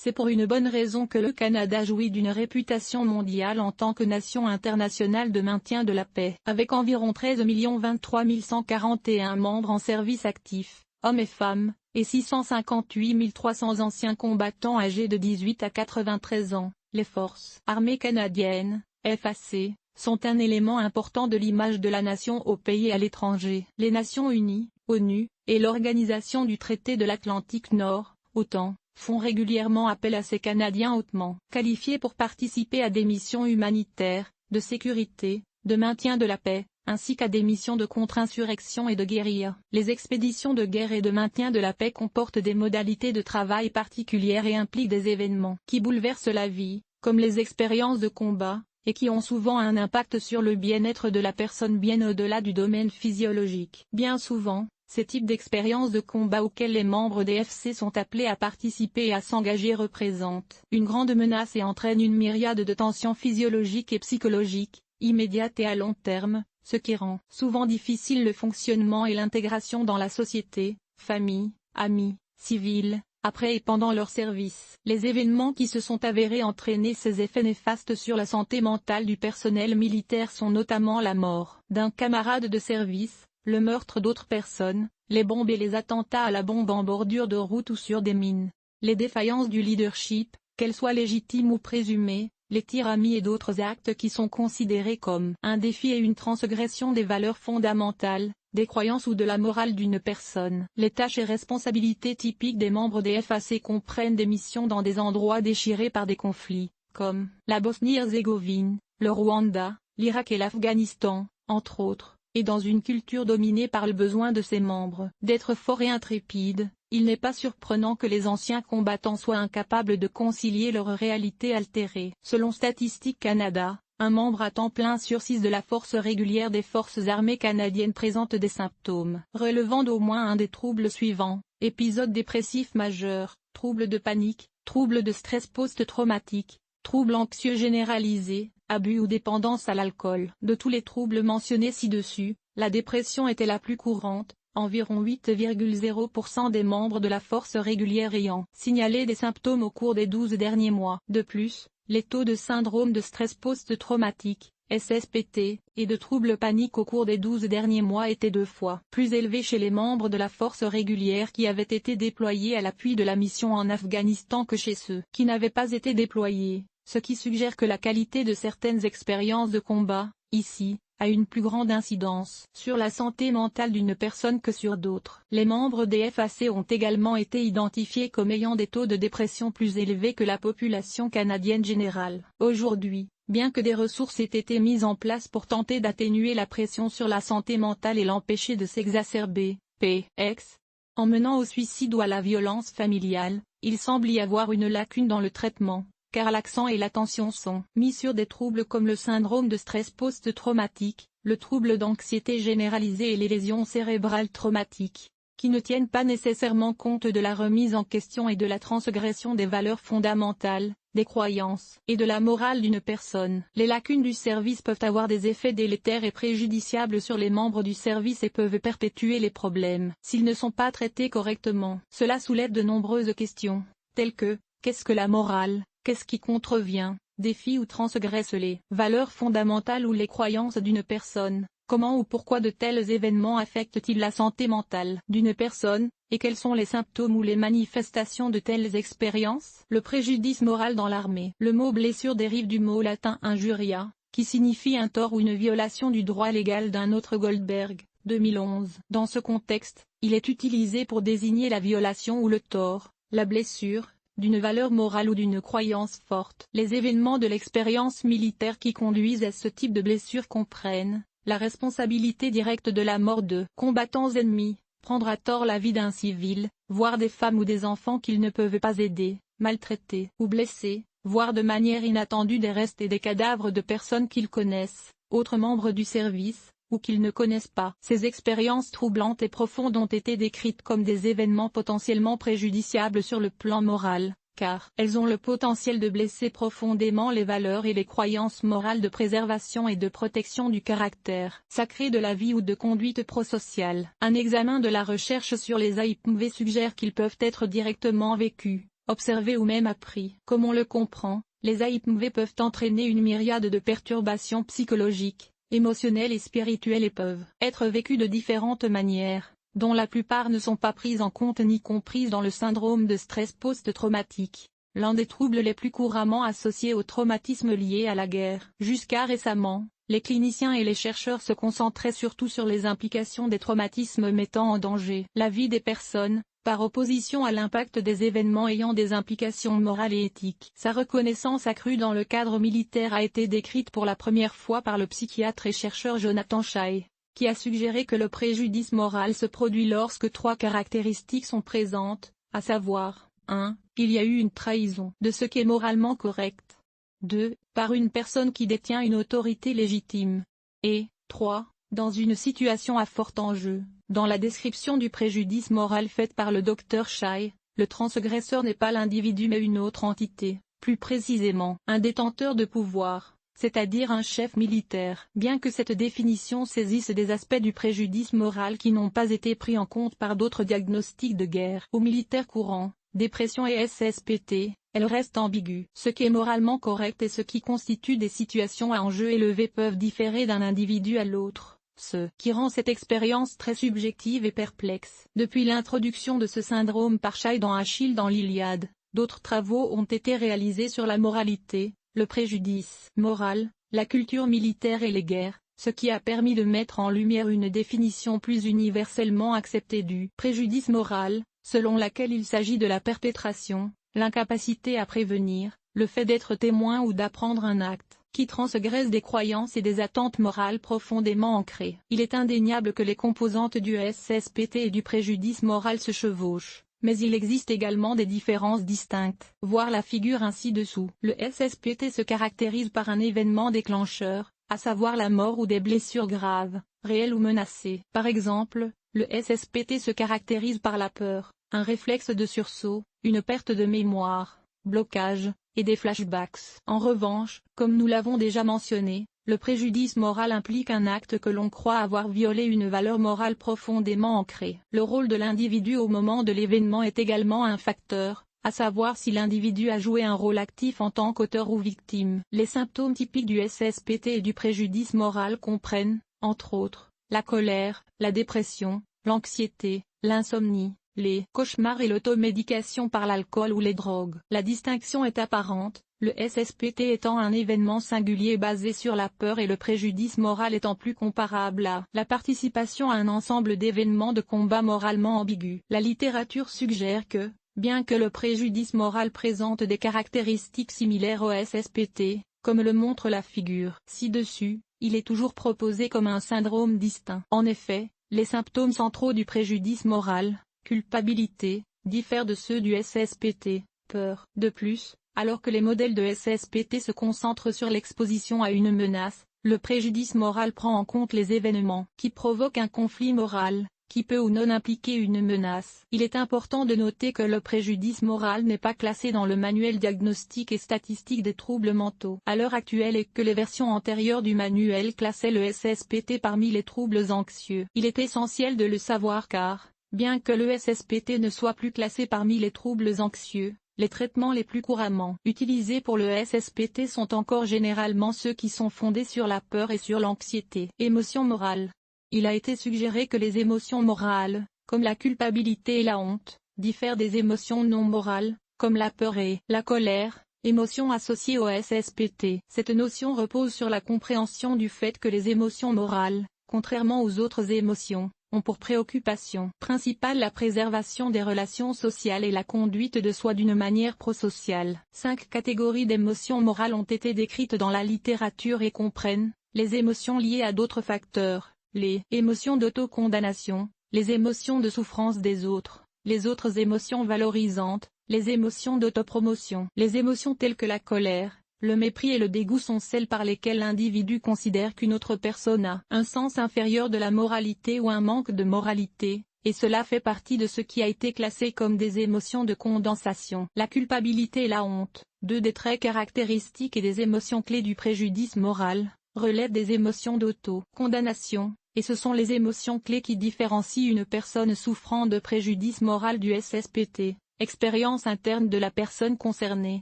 C'est pour une bonne raison que le Canada jouit d'une réputation mondiale en tant que nation internationale de maintien de la paix. Avec environ 13 023 141 membres en service actif, hommes et femmes, et 658 300 anciens combattants âgés de 18 à 93 ans, les Forces armées canadiennes, FAC, sont un élément important de l'image de la nation au pays et à l'étranger. Les Nations Unies, ONU, et l'Organisation du Traité de l'Atlantique Nord, OTAN, font régulièrement appel à ces Canadiens hautement qualifiés pour participer à des missions humanitaires, de sécurité, de maintien de la paix, ainsi qu'à des missions de contre-insurrection et de guérilla. Les expéditions de guerre et de maintien de la paix comportent des modalités de travail particulières et impliquent des événements qui bouleversent la vie, comme les expériences de combat, et qui ont souvent un impact sur le bien-être de la personne bien au-delà du domaine physiologique. Bien souvent, ces types d'expériences de combat auxquelles les membres des FC sont appelés à participer et à s'engager représentent une grande menace et entraînent une myriade de tensions physiologiques et psychologiques, immédiates et à long terme, ce qui rend souvent difficile le fonctionnement et l'intégration dans la société, famille, amis, civils, après et pendant leur service. Les événements qui se sont avérés entraîner ces effets néfastes sur la santé mentale du personnel militaire sont notamment la mort d'un camarade de service, le meurtre d'autres personnes, les bombes et les attentats à la bombe en bordure de route ou sur des mines, les défaillances du leadership, qu'elles soient légitimes ou présumées, les tiraillements et d'autres actes qui sont considérés comme un défi et une transgression des valeurs fondamentales, des croyances ou de la morale d'une personne. Les tâches et responsabilités typiques des membres des FAC comprennent des missions dans des endroits déchirés par des conflits, comme la Bosnie-Herzégovine, le Rwanda, l'Irak et l'Afghanistan, entre autres. Et dans une culture dominée par le besoin de ses membres d'être forts et intrépides, il n'est pas surprenant que les anciens combattants soient incapables de concilier leur réalité altérée. Selon Statistique Canada, un membre à temps plein sur 6 de la force régulière des forces armées canadiennes présente des symptômes relevant d'au moins un des troubles suivants: épisode dépressif majeur, troubles de panique, troubles de stress post-traumatique, troubles anxieux généralisés, abus ou dépendance à l'alcool. De tous les troubles mentionnés ci-dessus, la dépression était la plus courante, environ 8,0% des membres de la force régulière ayant signalé des symptômes au cours des 12 derniers mois. De plus, les taux de syndrome de stress post-traumatique, SSPT, et de troubles paniques au cours des 12 derniers mois étaient 2 fois plus élevés chez les membres de la force régulière qui avaient été déployés à l'appui de la mission en Afghanistan que chez ceux qui n'avaient pas été déployés, ce qui suggère que la qualité de certaines expériences de combat, ici, a une plus grande incidence sur la santé mentale d'une personne que sur d'autres. Les membres des FAC ont également été identifiés comme ayant des taux de dépression plus élevés que la population canadienne générale. Aujourd'hui, bien que des ressources aient été mises en place pour tenter d'atténuer la pression sur la santé mentale et l'empêcher de s'exacerber, PX, en menant au suicide ou à la violence familiale, il semble y avoir une lacune dans le traitement, car l'accent et l'attention sont mis sur des troubles comme le syndrome de stress post-traumatique, le trouble d'anxiété généralisée et les lésions cérébrales traumatiques, qui ne tiennent pas nécessairement compte de la remise en question et de la transgression des valeurs fondamentales, des croyances et de la morale d'une personne. Les lacunes du service peuvent avoir des effets délétères et préjudiciables sur les membres du service et peuvent perpétuer les problèmes s'ils ne sont pas traités correctement. Cela soulève de nombreuses questions, telles que, qu'est-ce que la morale? Qu'est-ce qui contrevient, défie ou transgresse les valeurs fondamentales ou les croyances d'une personne? Comment ou pourquoi de tels événements affectent-ils la santé mentale d'une personne, et quels sont les symptômes ou les manifestations de telles expériences? Le préjudice moral dans l'armée. Le mot blessure dérive du mot latin injuria, qui signifie un tort ou une violation du droit légal d'un autre. Goldberg, 2011. Dans ce contexte, il est utilisé pour désigner la violation ou le tort, la blessure, d'une valeur morale ou d'une croyance forte. Les événements de l'expérience militaire qui conduisent à ce type de blessure comprennent la responsabilité directe de la mort de combattants ennemis, prendre à tort la vie d'un civil, voire des femmes ou des enfants qu'ils ne peuvent pas aider, maltraiter ou blesser, voir de manière inattendue des restes et des cadavres de personnes qu'ils connaissent, autres membres du service, ou qu'ils ne connaissent pas. Ces expériences troublantes et profondes ont été décrites comme des événements potentiellement préjudiciables sur le plan moral, car elles ont le potentiel de blesser profondément les valeurs et les croyances morales de préservation et de protection du caractère sacré de la vie ou de conduite prosociale. Un examen de la recherche sur les AIPMV suggère qu'ils peuvent être directement vécus, observé ou même appris. Comme on le comprend, les AIPMV peuvent entraîner une myriade de perturbations psychologiques, émotionnelles et spirituelles et peuvent être vécues de différentes manières, dont la plupart ne sont pas prises en compte ni comprises dans le syndrome de stress post-traumatique, l'un des troubles les plus couramment associés au traumatisme lié à la guerre. Jusqu'à récemment, les cliniciens et les chercheurs se concentraient surtout sur les implications des traumatismes mettant en danger la vie des personnes, par opposition à l'impact des événements ayant des implications morales et éthiques. Sa reconnaissance accrue dans le cadre militaire a été décrite pour la première fois par le psychiatre et chercheur Jonathan Chait, qui a suggéré que le préjudice moral se produit lorsque 3 caractéristiques sont présentes, à savoir, 1. Il y a eu une trahison de ce qui est moralement correct. 2. Par une personne qui détient une autorité légitime. Et 3. Dans une situation à fort enjeu. Dans la description du préjudice moral faite par le Dr Chait, le transgresseur n'est pas l'individu mais une autre entité, plus précisément un détenteur de pouvoir, c'est-à-dire un chef militaire. Bien que cette définition saisisse des aspects du préjudice moral qui n'ont pas été pris en compte par d'autres diagnostics de guerre ou militaires courants, dépression et SSPT, elle reste ambiguë. Ce qui est moralement correct et ce qui constitue des situations à enjeu élevé peuvent différer d'un individu à l'autre, ce qui rend cette expérience très subjective et perplexe. Depuis l'introduction de ce syndrome par Chait dans Achille dans l'Iliade, d'autres travaux ont été réalisés sur la moralité, le préjudice moral, la culture militaire et les guerres, ce qui a permis de mettre en lumière une définition plus universellement acceptée du préjudice moral, selon laquelle il s'agit de la perpétration, l'incapacité à prévenir, le fait d'être témoin ou d'apprendre un acte, qui transgresse des croyances et des attentes morales profondément ancrées. Il est indéniable que les composantes du SSPT et du préjudice moral se chevauchent, mais il existe également des différences distinctes. Voir la figure ainsi dessous. Le SSPT se caractérise par un événement déclencheur, à savoir la mort ou des blessures graves, réelles ou menacées. Par exemple, le SSPT se caractérise par la peur, un réflexe de sursaut, une perte de mémoire, blocage, et des flashbacks. En revanche, comme nous l'avons déjà mentionné, le préjudice moral implique un acte que l'on croit avoir violé une valeur morale profondément ancrée. Le rôle de l'individu au moment de l'événement est également un facteur, à savoir si l'individu a joué un rôle actif en tant qu'auteur ou victime. Les symptômes typiques du SSPT et du préjudice moral comprennent, entre autres, la colère, la dépression, l'anxiété, l'insomnie, les cauchemars et l'automédication par l'alcool ou les drogues. La distinction est apparente, le SSPT étant un événement singulier basé sur la peur et le préjudice moral étant plus comparable à la participation à un ensemble d'événements de combat moralement ambigus. La littérature suggère que, bien que le préjudice moral présente des caractéristiques similaires au SSPT, comme le montre la figure ci-dessus, il est toujours proposé comme un syndrome distinct. En effet, les symptômes centraux du préjudice moral, culpabilité, diffèrent de ceux du SSPT, peur. De plus, alors que les modèles de SSPT se concentrent sur l'exposition à une menace, le préjudice moral prend en compte les événements qui provoquent un conflit moral, qui peut ou non impliquer une menace. Il est important de noter que le préjudice moral n'est pas classé dans le manuel diagnostique et statistique des troubles mentaux à l'heure actuelle et que les versions antérieures du manuel classaient le SSPT parmi les troubles anxieux. Il est essentiel de le savoir car, bien que le SSPT ne soit plus classé parmi les troubles anxieux, les traitements les plus couramment utilisés pour le SSPT sont encore généralement ceux qui sont fondés sur la peur et sur l'anxiété. Émotions morales. Il a été suggéré que les émotions morales, comme la culpabilité et la honte, diffèrent des émotions non morales, comme la peur et la colère, émotions associées au SSPT. Cette notion repose sur la compréhension du fait que les émotions morales, contrairement aux autres émotions, ont pour préoccupation principale la préservation des relations sociales et la conduite de soi d'une manière prosociale. 5 catégories d'émotions morales ont été décrites dans la littérature et comprennent les émotions liées à d'autres facteurs, les émotions d'autocondamnation, les émotions de souffrance des autres, les autres émotions valorisantes, les émotions d'autopromotion. Les émotions telles que la colère, le mépris et le dégoût sont celles par lesquelles l'individu considère qu'une autre personne a un sens inférieur de la moralité ou un manque de moralité, et cela fait partie de ce qui a été classé comme des émotions de condensation. La culpabilité et la honte, 2 des traits caractéristiques et des émotions clés du préjudice moral, relèvent des émotions d'auto-condamnation, et ce sont les émotions clés qui différencient une personne souffrant de préjudice moral du SSPT. expérience interne de la personne concernée.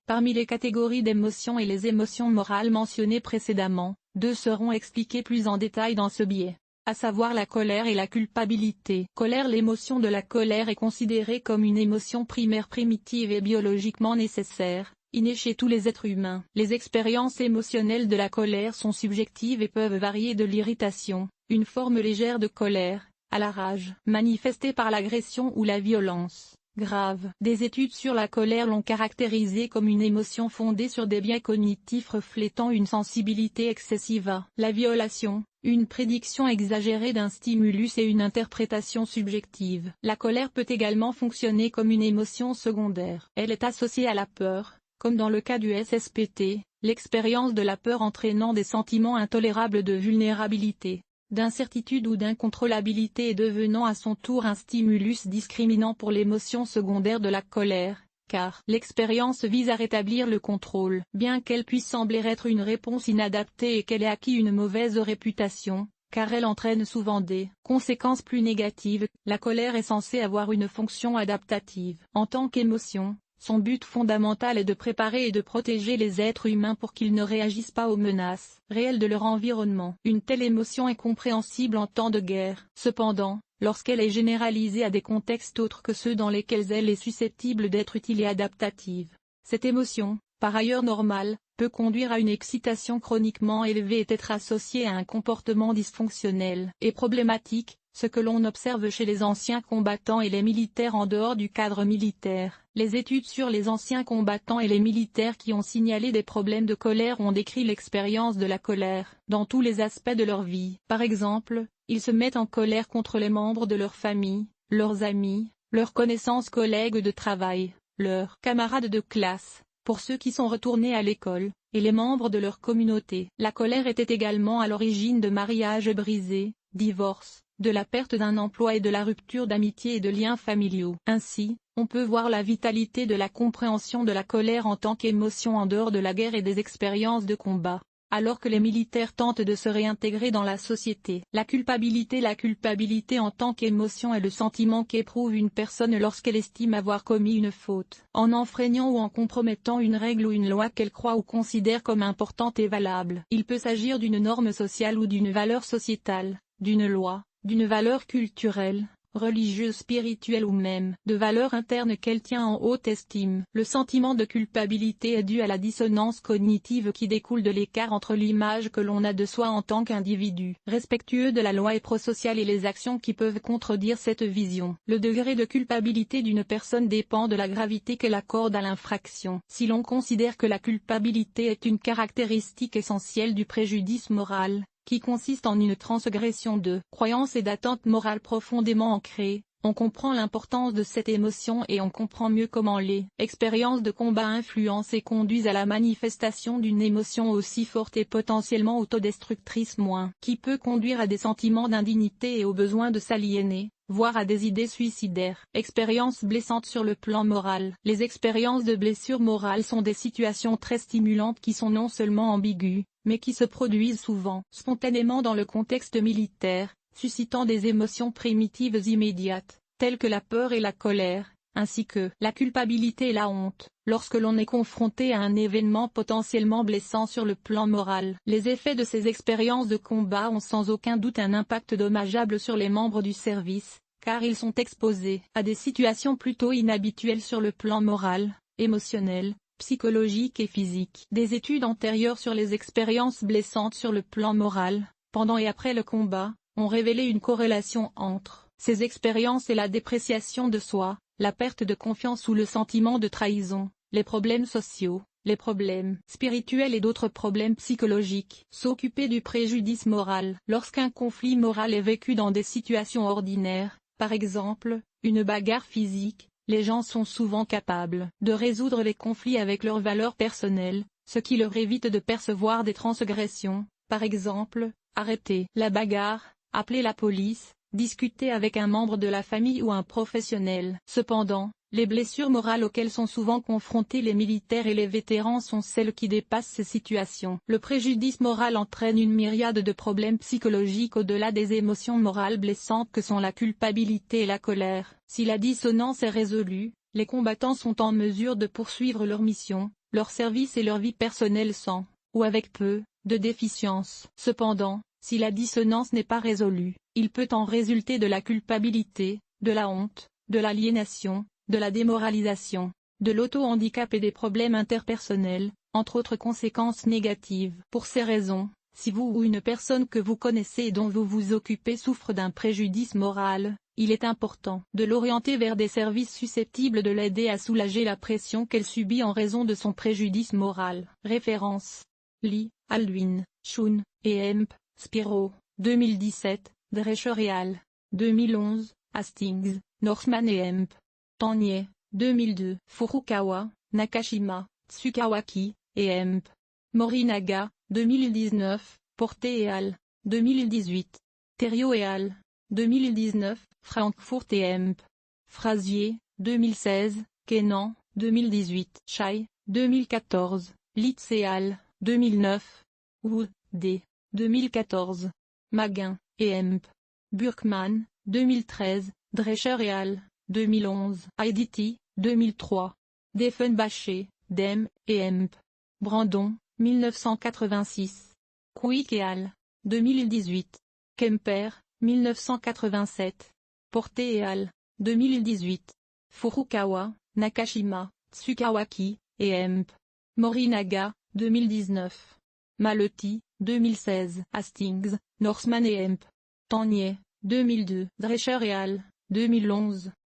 Parmi les catégories d'émotions et les émotions morales mentionnées précédemment, deux seront expliquées plus en détail dans ce biais, à savoir la colère et la culpabilité. Colère. L'émotion de la colère est considérée comme une émotion primaire primitive et biologiquement nécessaire, innée chez tous les êtres humains. Les expériences émotionnelles de la colère sont subjectives et peuvent varier de l'irritation, une forme légère de colère, à la rage, manifestée par l'agression ou la violence grave. Des études sur la colère l'ont caractérisée comme une émotion fondée sur des biais cognitifs reflétant une sensibilité excessive à la violation, une prédiction exagérée d'un stimulus et une interprétation subjective. La colère peut également fonctionner comme une émotion secondaire. Elle est associée à la peur, comme dans le cas du SSPT, l'expérience de la peur entraînant des sentiments intolérables de vulnérabilité, d'incertitude ou d'incontrôlabilité et devenant à son tour un stimulus discriminant pour l'émotion secondaire de la colère, car l'expérience vise à rétablir le contrôle. Bien qu'elle puisse sembler être une réponse inadaptée et qu'elle ait acquis une mauvaise réputation, car elle entraîne souvent des conséquences plus négatives, la colère est censée avoir une fonction adaptative. En tant qu'émotion, son but fondamental est de préparer et de protéger les êtres humains pour qu'ils ne réagissent pas aux menaces réelles de leur environnement. Une telle émotion est compréhensible en temps de guerre. Cependant, lorsqu'elle est généralisée à des contextes autres que ceux dans lesquels elle est susceptible d'être utile et adaptative, cette émotion, par ailleurs normale, peut conduire à une excitation chroniquement élevée et être associée à un comportement dysfonctionnel et problématique, ce que l'on observe chez les anciens combattants et les militaires en dehors du cadre militaire. Les études sur les anciens combattants et les militaires qui ont signalé des problèmes de colère ont décrit l'expérience de la colère dans tous les aspects de leur vie. Par exemple, ils se mettent en colère contre les membres de leur famille, leurs amis, leurs connaissances, collègues de travail, leurs camarades de classe, pour ceux qui sont retournés à l'école, et les membres de leur communauté. La colère était également à l'origine de mariages brisés, divorces, de la perte d'un emploi et de la rupture d'amitié et de liens familiaux. Ainsi, on peut voir la vitalité de la compréhension de la colère en tant qu'émotion en dehors de la guerre et des expériences de combat, alors que les militaires tentent de se réintégrer dans la société. La culpabilité en tant qu'émotion est le sentiment qu'éprouve une personne lorsqu'elle estime avoir commis une faute, en enfreignant ou en compromettant une règle ou une loi qu'elle croit ou considère comme importante et valable. Il peut s'agir d'une norme sociale ou d'une valeur sociétale, d'une loi, d'une valeur culturelle, religieuse, spirituelle ou même de valeur interne qu'elle tient en haute estime. Le sentiment de culpabilité est dû à la dissonance cognitive qui découle de l'écart entre l'image que l'on a de soi en tant qu'individu respectueux de la loi et prosocial et les actions qui peuvent contredire cette vision. Le degré de culpabilité d'une personne dépend de la gravité qu'elle accorde à l'infraction. Si l'on considère que la culpabilité est une caractéristique essentielle du préjudice moral, qui consiste en une transgression de croyances et d'attentes morales profondément ancrées, on comprend l'importance de cette émotion et on comprend mieux comment les expériences de combat influencent et conduisent à la manifestation d'une émotion aussi forte et potentiellement autodestructrice qui peut conduire à des sentiments d'indignité et au besoin de s'aliéner, voire à des idées suicidaires. Expériences blessantes sur le plan moral. Les expériences de blessures morales sont des situations très stimulantes qui sont non seulement ambiguës, mais qui se produisent souvent spontanément dans le contexte militaire, suscitant des émotions primitives immédiates, telles que la peur et la colère, ainsi que la culpabilité et la honte, lorsque l'on est confronté à un événement potentiellement blessant sur le plan moral. Les effets de ces expériences de combat ont sans aucun doute un impact dommageable sur les membres du service, car ils sont exposés à des situations plutôt inhabituelles sur le plan moral, émotionnel, psychologique et physique. Des études antérieures sur les expériences blessantes sur le plan moral, pendant et après le combat, ont révélé une corrélation entre ces expériences et la dépréciation de soi, la perte de confiance ou le sentiment de trahison, les problèmes sociaux, les problèmes spirituels et d'autres problèmes psychologiques. S'occuper du préjudice moral. Lorsqu'un conflit moral est vécu dans des situations ordinaires, par exemple, une bagarre physique, les gens sont souvent capables de résoudre les conflits avec leurs valeurs personnelles, ce qui leur évite de percevoir des transgressions, par exemple, arrêter la bagarre, appeler la police, discuter avec un membre de la famille ou un professionnel. Cependant, les blessures morales auxquelles sont souvent confrontés les militaires et les vétérans sont celles qui dépassent ces situations. Le préjudice moral entraîne une myriade de problèmes psychologiques au-delà des émotions morales blessantes que sont la culpabilité et la colère. Si la dissonance est résolue, Les combattants sont en mesure de poursuivre leur mission, leur service et leur vie personnelle sans, ou avec peu, de déficience. Cependant, si la dissonance n'est pas résolue, il peut en résulter de la culpabilité, de la honte, de l'aliénation, de la démoralisation, de l'auto-handicap et des problèmes interpersonnels, entre autres conséquences négatives. Pour ces raisons, si vous ou une personne que vous connaissez et dont vous vous occupez souffre d'un préjudice moral, il est important de l'orienter vers des services susceptibles de l'aider à soulager la pression qu'elle subit en raison de son préjudice moral. Références: Lee, Alwyn, Shun, et Hemp, Spiro, 2017, Drescher et al. 2011, Hastings, Northman et Hemp. Tanier, 2002. Furukawa, Nakashima, Tsukawaki, et Hemp. Morinaga, 2019, Porté et al. 2018. Thériault et al. 2019, Frankfurt et Hemp. Frazier, 2016, Kenan, 2018. Chai, 2014, Litz et al. 2009. Wu, D. 2014. Maguin, et Hemp. Burkman, 2013, Drescher et al. 2011. IDT, 2003. Diefenbacher, Dem, et Hemp. Brandon, 1986. Quick et al. 2018. Kemper, 1987. Porté et al. 2018. Furukawa, Nakashima, Tsukawaki, et Hemp. Morinaga, 2019. Maletti, 2016. Hastings, Northman et Hemp. Tanier, 2002. Drescher et al. 2011.